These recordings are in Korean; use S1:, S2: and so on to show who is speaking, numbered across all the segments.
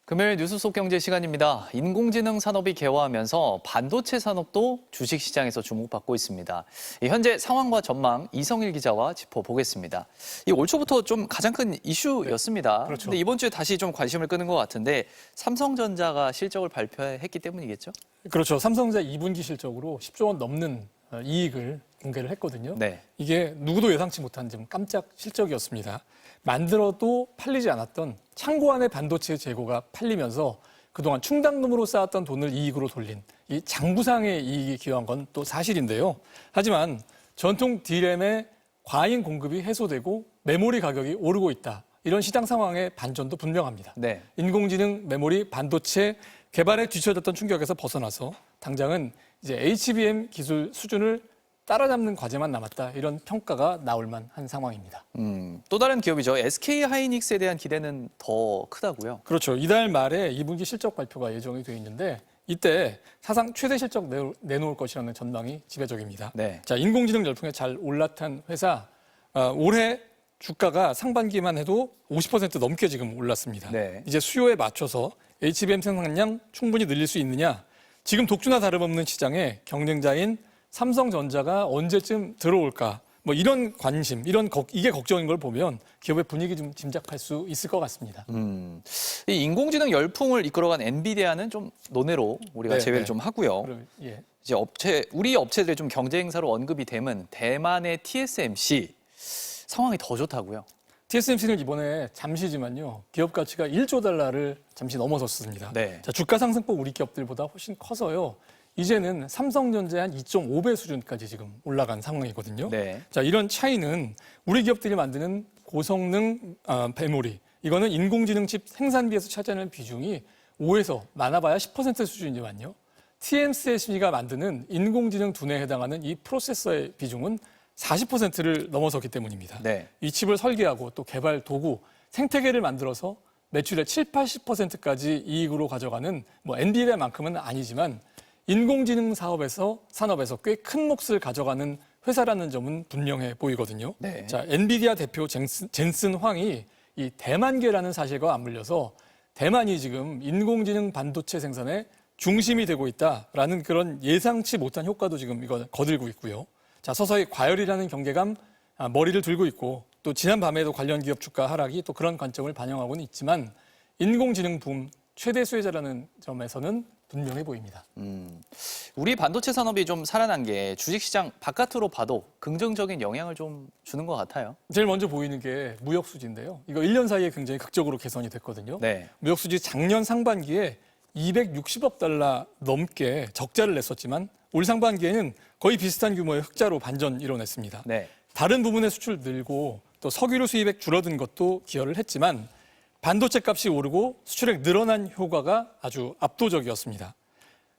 S1: 금요일 뉴스 속 경제 시간입니다. 인공지능 산업이 개화하면서 반도체 산업도 주식시장에서 주목받고 있습니다. 현재 상황과 전망 이성일 기자와 짚어보겠습니다. 올 초부터 좀 가장 큰 이슈였습니다.
S2: 그렇죠.
S1: 근데 이번 주에 다시 좀 관심을 끄는 것 같은데 삼성전자가 실적을 발표했기 때문이겠죠?
S2: 그렇죠. 삼성전자 2분기 실적으로 10조 원 넘는 이익을 공개를 했거든요.
S1: 네.
S2: 이게 누구도 예상치 못한 좀 깜짝 실적이었습니다. 만들어도 팔리지 않았던 창고 안의 반도체 재고가 팔리면서 그동안 충당금으로 쌓았던 돈을 이익으로 돌린 이 장부상의 이익이 기여한 건 또 사실인데요. 하지만 전통 D램의 과잉 공급이 해소되고 메모리 가격이 오르고 있다. 이런 시장 상황의 반전도 분명합니다.
S1: 네.
S2: 인공지능 메모리 반도체 개발에 뒤처졌던 충격에서 벗어나서 당장은 이제 HBM 기술 수준을 따라잡는 과제만 남았다. 이런 평가가 나올 만한 상황입니다.
S1: 또 다른 기업이죠. SK 하이닉스에 대한 기대는 더 크다고요?
S2: 그렇죠. 이달 말에 2분기 실적 발표가 예정이 되어 있는데 이때 사상 최대 실적 내놓을 것이라는 전망이 지배적입니다.
S1: 네.
S2: 자, 인공지능 열풍에 잘 올라탄 회사 올해 주가가 상반기만 해도 50% 넘게 지금 올랐습니다.
S1: 네.
S2: 이제 수요에 맞춰서 HBM 생산량 충분히 늘릴 수 있느냐? 지금 독주나 다름없는 시장에 경쟁자인 삼성전자가 언제쯤 들어올까? 뭐 이런 관심, 이게 걱정인 걸 보면 기업의 분위기 좀 짐작할 수 있을 것 같습니다.
S1: 이 인공지능 열풍을 이끌어간 엔비디아는 좀 논외로 우리가
S2: 네,
S1: 제외를
S2: 네.
S1: 좀 하고요.
S2: 예.
S1: 이제 우리 업체들이 좀 경제 행사로 언급이 되면 대만의 TSMC 상황이 더 좋다고요.
S2: TSMC는 이번에 잠시지만요. 기업 가치가 1조 달러를 잠시 넘어섰습니다.
S1: 네.
S2: 자, 주가 상승폭 우리 기업들보다 훨씬 커서요. 이제는 삼성전자의 한 2.5배 수준까지 지금 올라간 상황이거든요.
S1: 네.
S2: 자, 이런 차이는 우리 기업들이 만드는 고성능 메모리, 이거는 인공지능 칩 생산비에서 차지하는 비중이 5에서 많아봐야 10% 수준이지만요. TSMC가 만드는 인공지능 두뇌에 해당하는 이 프로세서의 비중은 40%를 넘어섰기 때문입니다.
S1: 네.
S2: 이 칩을 설계하고 또 개발 도구, 생태계를 만들어서 매출의 70-80%까지 이익으로 가져가는 뭐 엔비디아만큼은 아니지만 인공지능 산업에서 꽤 큰 몫을 가져가는 회사라는 점은 분명해 보이거든요.
S1: 네.
S2: 자, 엔비디아 대표 젠슨 황이 이 대만계라는 사실과 맞물려서 대만이 지금 인공지능 반도체 생산의 중심이 되고 있다라는 그런 예상치 못한 효과도 지금 이거 거들고 있고요. 자, 서서히 과열이라는 경계감 머리를 들고 있고 또 지난 밤에도 관련 기업 주가 하락이 또 그런 관점을 반영하고는 있지만 인공지능 붐 최대 수혜자라는 점에서는 분명해 보입니다.
S1: 우리 반도체 산업이 좀 살아난 게 주식시장 바깥으로 봐도 긍정적인 영향을 좀 주는 것 같아요.
S2: 제일 먼저 보이는 게 무역 수지인데요. 이거 1년 사이에 굉장히 극적으로 개선이 됐거든요.
S1: 네.
S2: 무역 수지 작년 상반기에 260억 달러 넘게 적자를 냈었지만 올 상반기에는 거의 비슷한 규모의 흑자로 반전 이뤄냈습니다.
S1: 네.
S2: 다른 부분의 수출 늘고 또 석유로 수입액 줄어든 것도 기여를 했지만 반도체 값이 오르고 수출액 늘어난 효과가 아주 압도적이었습니다.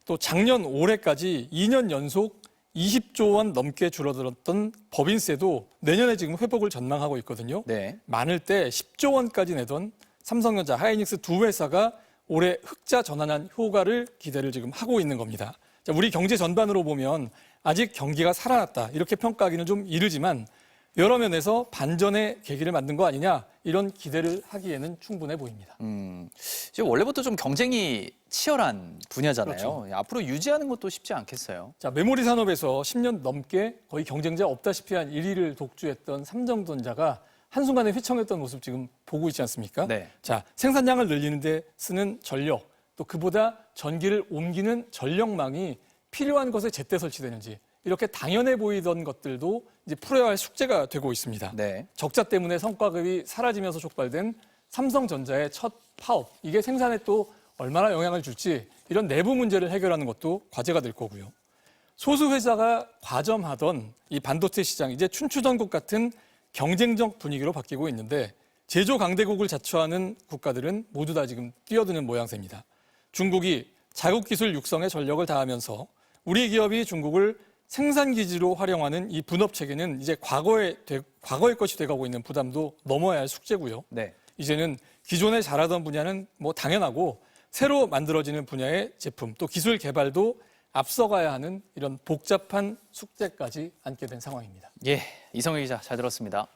S2: 또 작년 올해까지 2년 연속 20조 원 넘게 줄어들었던 법인세도 내년에 지금 회복을 전망하고 있거든요.
S1: 네.
S2: 많을 때 10조 원까지 내던 삼성전자, 하이닉스 두 회사가 올해 흑자 전환한 효과를 기대를 지금 하고 있는 겁니다. 자, 우리 경제 전반으로 보면 아직 경기가 살아났다 이렇게 평가하기는 좀 이르지만 여러 면에서 반전의 계기를 만든 거 아니냐 이런 기대를 하기에는 충분해 보입니다.
S1: 지금 원래부터 좀 경쟁이 치열한 분야잖아요.
S2: 그렇죠.
S1: 앞으로 유지하는 것도 쉽지 않겠어요.
S2: 자, 메모리 산업에서 10년 넘게 거의 경쟁자 없다시피 한 1위를 독주했던 삼성전자가 한순간에 휘청했던 모습 지금 보고 있지 않습니까?
S1: 네.
S2: 자, 생산량을 늘리는 데 쓰는 전력, 또 그보다 전기를 옮기는 전력망이 필요한 것에 제때 설치되는지 이렇게 당연해 보이던 것들도 이제 풀어야 할 숙제가 되고 있습니다.
S1: 네.
S2: 적자 때문에 성과급이 사라지면서 촉발된 삼성전자의 첫 파업, 이게 생산에 또 얼마나 영향을 줄지 이런 내부 문제를 해결하는 것도 과제가 될 거고요. 소수 회사가 과점하던 이 반도체 시장 이제 춘추전국 같은 경쟁적 분위기로 바뀌고 있는데 제조 강대국을 자처하는 국가들은 모두 다 지금 뛰어드는 모양새입니다. 중국이 자국 기술 육성에 전력을 다하면서 우리 기업이 중국을 생산기지로 활용하는 이 분업 체계는 이제 과거의 것이 돼가고 있는 부담도 넘어야 할 숙제고요.
S1: 네.
S2: 이제는 기존에 잘하던 분야는 뭐 당연하고 새로 만들어지는 분야의 제품 또 기술 개발도 앞서가야 하는 이런 복잡한 숙제까지 안게 된 상황입니다.
S1: 예, 이성일 기자 잘 들었습니다.